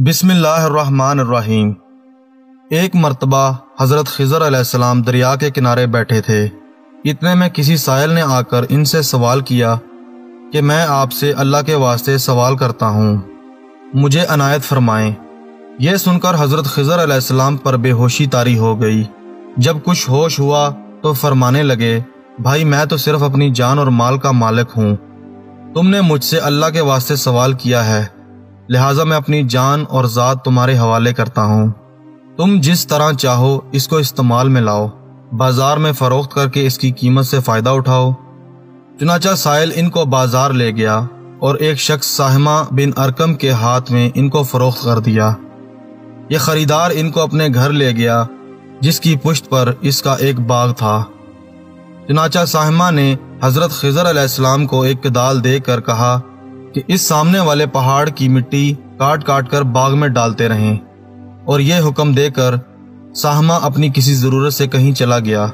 بسم اللہ الرحمن الرحیم۔ ایک مرتبہ حضرت خضر علیہ السلام دریا کے کنارے بیٹھے تھے۔ اتنے میں کسی سائل نے آ کر ان سے سوال کیا کہ میں آپ سے اللہ کے واسطے سوال کرتا ہوں، مجھے عنایت فرمائیں۔ یہ سن کر حضرت خضر علیہ السلام پر بے ہوشی طاری ہو گئی۔ جب کچھ ہوش ہوا تو فرمانے لگے، بھائی میں تو صرف اپنی جان اور مال کا مالک ہوں، تم نے مجھ سے اللہ کے واسطے سوال کیا ہے، لہٰذا میں اپنی جان اور ذات تمہارے حوالے کرتا ہوں، تم جس طرح چاہو اس کو استعمال میں لاؤ، بازار میں فروخت کر کے اس کی قیمت سے فائدہ اٹھاؤ۔ چنانچہ سائل ان کو بازار لے گیا اور ایک شخص ساہمہ بن ارکم کے ہاتھ میں ان کو فروخت کر دیا۔ یہ خریدار ان کو اپنے گھر لے گیا جس کی پشت پر اس کا ایک باغ تھا۔ چنانچہ ساہمہ نے حضرت خضر علیہ السلام کو ایک کدال دے کر کہا کہ اس سامنے والے پہاڑ کی مٹی کاٹ کاٹ کر باغ میں ڈالتے رہیں، اور یہ حکم دے کر ساہمہ اپنی کسی ضرورت سے کہیں چلا گیا۔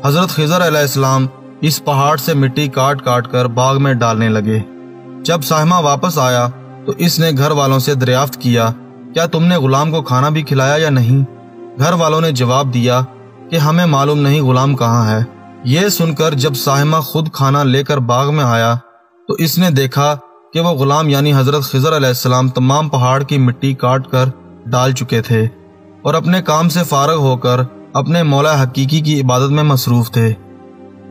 حضرت خضر علیہ السلام اس پہاڑ سے مٹی کاٹ کاٹ کر باغ میں ڈالنے لگے۔ جب ساہمہ واپس آیا تو اس نے گھر والوں سے دریافت کیا، کیا تم نے غلام کو کھانا بھی کھلایا یا نہیں؟ گھر والوں نے جواب دیا کہ ہمیں معلوم نہیں غلام کہاں ہے۔ یہ سن کر جب ساہمہ خود کھانا لے کر باغ میں آیا تو اس نے دیکھا کہ وہ غلام یعنی حضرت خضر علیہ السلام تمام پہاڑ کی مٹی کاٹ کر ڈال چکے تھے اور اپنے کام سے فارغ ہو کر اپنے مولا حقیقی کی عبادت میں مصروف تھے۔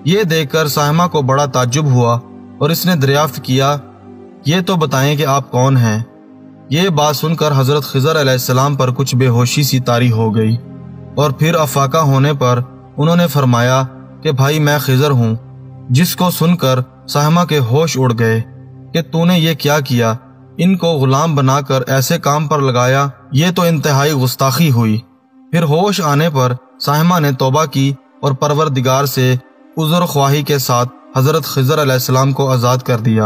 یہ دیکھ کر ساہمہ کو بڑا تعجب ہوا اور اس نے دریافت کیا، یہ تو بتائیں کہ آپ کون ہیں؟ یہ بات سن کر حضرت خضر علیہ السلام پر کچھ بے ہوشی سی طاری ہو گئی، اور پھر افاقہ ہونے پر انہوں نے فرمایا کہ بھائی میں خضر ہوں، جس کو سن کر ساہمہ کے ہوش اڑ گئے کہ تو نے یہ کیا کیا، ان کو غلام بنا کر ایسے کام پر لگایا، یہ تو انتہائی گستاخی ہوئی۔ پھر ہوش آنے پر ساہمہ نے توبہ کی اور پروردگار سے عذر خواہی کے ساتھ حضرت خضر علیہ السلام کو آزاد کر دیا،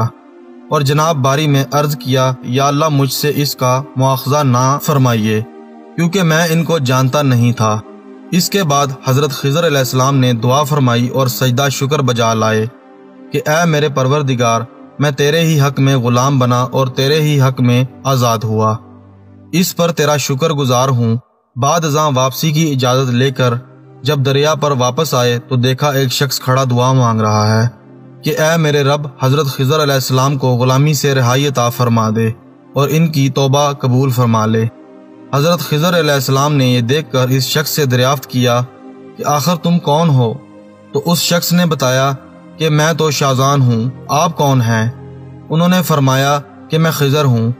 اور جناب باری میں عرض کیا، یا اللہ مجھ سے اس کا مواخذہ نہ فرمائیے کیونکہ میں ان کو جانتا نہیں تھا۔ اس کے بعد حضرت خضر علیہ السلام نے دعا فرمائی اور سجدہ شکر بجا لائے کہ اے میرے پروردگار، میں تیرے ہی حق میں غلام بنا اور تیرے ہی حق میں آزاد ہوا، اس پر تیرا شکر گزار ہوں۔ بعد ازاں واپسی کی اجازت لے کر جب دریا پر واپس آئے تو دیکھا ایک شخص کھڑا دعا مانگ رہا ہے کہ اے میرے رب، حضرت خضر علیہ السلام کو غلامی سے رہائی عطا فرما دے اور ان کی توبہ قبول فرما لے۔ حضرت خضر علیہ السلام نے یہ دیکھ کر اس شخص سے دریافت کیا کہ آخر تم کون ہو؟ تو اس شخص نے بتایا کہ میں تو شازان ہوں، آپ کون ہیں؟ انہوں نے فرمایا کہ میں خضر ہوں۔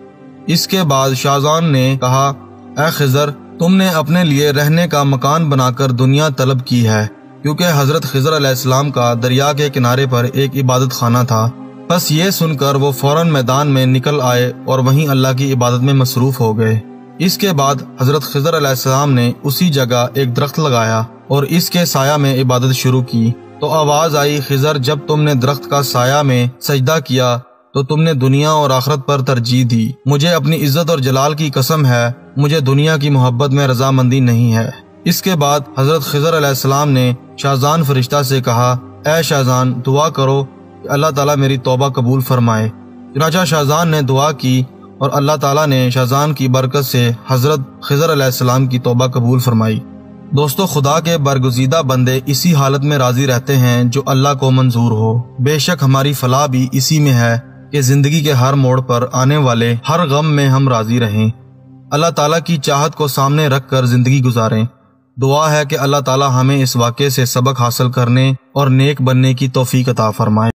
اس کے بعد شازان نے کہا، اے خضر، تم نے اپنے لیے رہنے کا مکان بنا کر دنیا طلب کی ہے، کیونکہ حضرت خضر علیہ السلام کا دریا کے کنارے پر ایک عبادت خانہ تھا۔ بس یہ سن کر وہ فوراً میدان میں نکل آئے اور وہیں اللہ کی عبادت میں مصروف ہو گئے۔ اس کے بعد حضرت خضر علیہ السلام نے اسی جگہ ایک درخت لگایا اور اس کے سایہ میں عبادت شروع کی۔ تو آواز آئی، خضر، جب تم نے درخت کا سایہ میں سجدہ کیا تو تم نے دنیا اور آخرت پر ترجیح دی۔ مجھے اپنی عزت اور جلال کی قسم ہے، مجھے دنیا کی محبت میں رضامندی نہیں ہے۔ اس کے بعد حضرت خضر علیہ السلام نے شازان فرشتہ سے کہا، اے شازان، دعا کرو کہ اللہ تعالیٰ میری توبہ قبول فرمائے۔ چنانچہ شازان نے دعا کی اور اللہ تعالیٰ نے شازان کی برکت سے حضرت خضر علیہ السلام کی توبہ قبول فرمائی۔ دوستو، خدا کے برگزیدہ بندے اسی حالت میں راضی رہتے ہیں جو اللہ کو منظور ہو۔ بے شک ہماری فلاح بھی اسی میں ہے کہ زندگی کے ہر موڑ پر آنے والے ہر غم میں ہم راضی رہیں، اللہ تعالیٰ کی چاہت کو سامنے رکھ کر زندگی گزاریں۔ دعا ہے کہ اللہ تعالیٰ ہمیں اس واقعے سے سبق حاصل کرنے اور نیک بننے کی توفیق عطا فرمائے۔